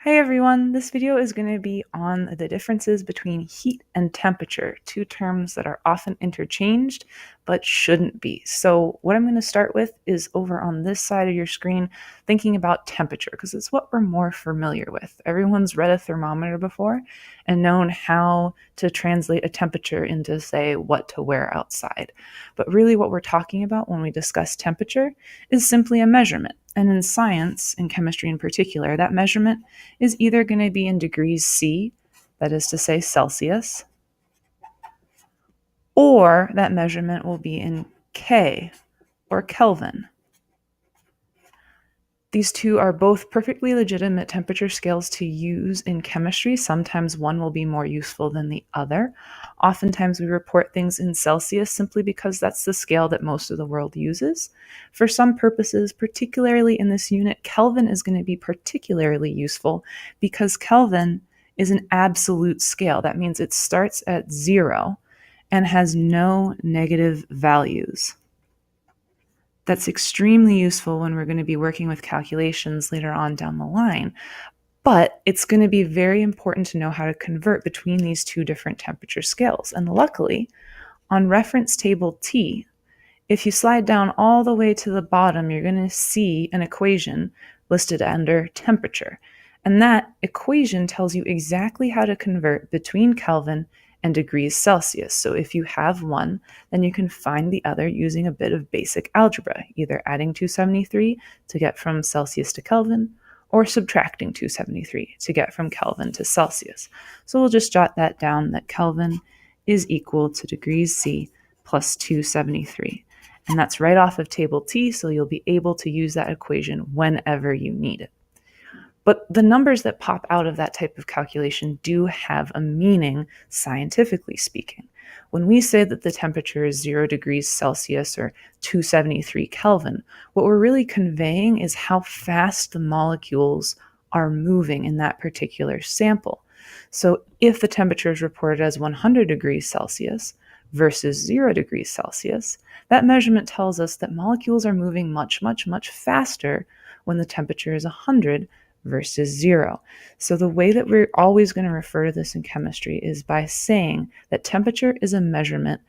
Hi everyone, this video is going to be on the differences between heat and temperature, two terms that are often interchanged but shouldn't be. So what I'm going to start with is over on this side of your screen, thinking about temperature, because it's what we're more familiar with. Everyone's read a thermometer before and known how to translate a temperature into, say, what to wear outside. But really what we're talking about when we discuss temperature is simply a measurement. And in science, in chemistry in particular, that measurement is either going to be in degrees C, that is to say Celsius, or that measurement will be in K, or Kelvin. These two are both perfectly legitimate temperature scales to use in chemistry. Sometimes one will be more useful than the other. Oftentimes we report things in Celsius simply because that's the scale that most of the world uses. For some purposes, particularly in this unit, Kelvin is going to be particularly useful because Kelvin is an absolute scale. That means it starts at 0 and has no negative values. That's extremely useful when we're going to be working with calculations later on down the line. But it's going to be very important to know how to convert between these two different temperature scales. And luckily, on reference table T, if you slide down all the way to the bottom, you're going to see an equation listed under temperature. And that equation tells you exactly how to convert between Kelvin and degrees Celsius. So if you have one, then you can find the other using a bit of basic algebra, either adding 273 to get from Celsius to Kelvin, or subtracting 273 to get from Kelvin to Celsius. So we'll just jot that down, that Kelvin is equal to degrees C plus 273. And that's right off of table T, so you'll be able to use that equation whenever you need it. But the numbers that pop out of that type of calculation do have a meaning, scientifically speaking. When we say that the temperature is 0 degrees Celsius or 273 Kelvin, what we're really conveying is how fast the molecules are moving in that particular sample. So if the temperature is reported as 100 degrees Celsius versus 0 degrees Celsius, that measurement tells us that molecules are moving much, much, much faster when the temperature is 100 versus 0. So the way that we're always going to refer to this in chemistry is by saying that temperature is a measurement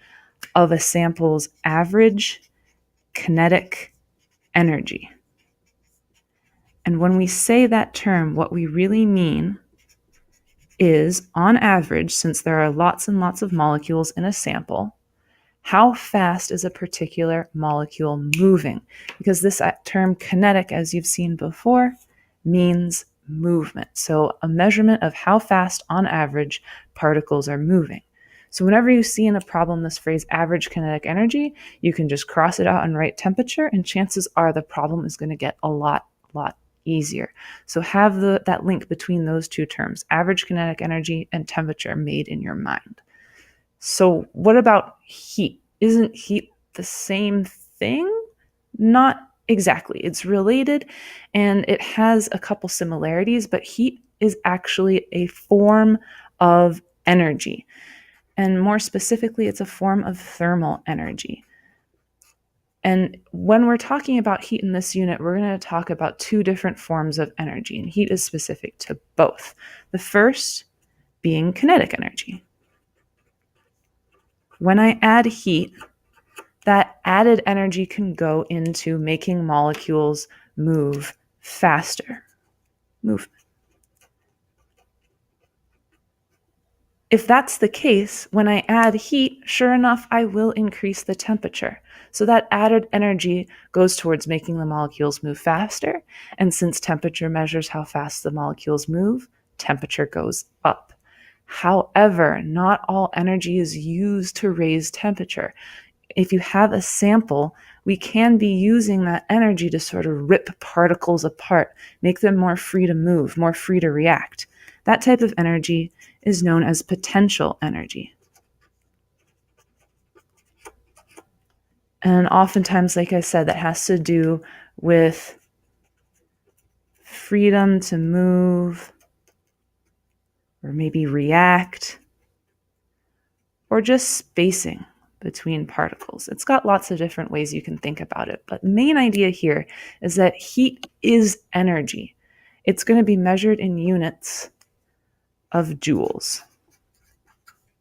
of a sample's average kinetic energy. And when we say that term, what we really mean is, on average, since there are lots and lots of molecules in a sample, how fast is a particular molecule moving? Because this term kinetic, as you've seen before, means movement. So a measurement of how fast, on average, particles are moving. So whenever you see in a problem this phrase average kinetic energy, you can just cross it out and write temperature, and chances are the problem is going to get a lot easier. So have that link between those two terms, average kinetic energy and temperature, made in your mind. So what about heat? Isn't heat the same thing? Not exactly. It's related and it has a couple similarities, but heat is actually a form of energy. And more specifically, it's a form of thermal energy. And when we're talking about heat in this unit, we're going to talk about two different forms of energy, and heat is specific to both. The first being kinetic energy. When I add heat, that added energy can go into making molecules move faster. Movement. If that's the case, when I add heat, sure enough, I will increase the temperature. So that added energy goes towards making the molecules move faster. And since temperature measures how fast the molecules move, temperature goes up. However, not all energy is used to raise temperature. If you have a sample, we can be using that energy to sort of rip particles apart, make them more free to move, more free to react. That type of energy is known as potential energy. And oftentimes, like I said, that has to do with freedom to move, or maybe react, or just spacing between particles. It's got lots of different ways you can think about it, but the main idea here is that heat is energy. it's going to be measured in units of joules,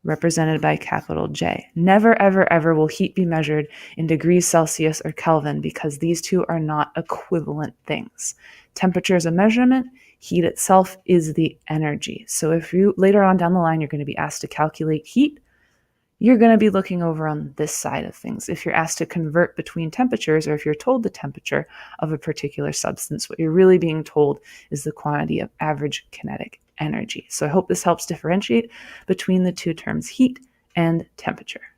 represented by capital J. Never, ever, ever will heat be measured in degrees Celsius or Kelvin because these two are not equivalent things. Temperature is a measurement. Heat itself is the energy. So if you later on down the line, you're going to be asked to calculate heat, you're going to be looking over on this side of things. If you're asked to convert between temperatures, or if you're told the temperature of a particular substance, what you're really being told is the quantity of average kinetic energy. So I hope this helps differentiate between the two terms, heat and temperature.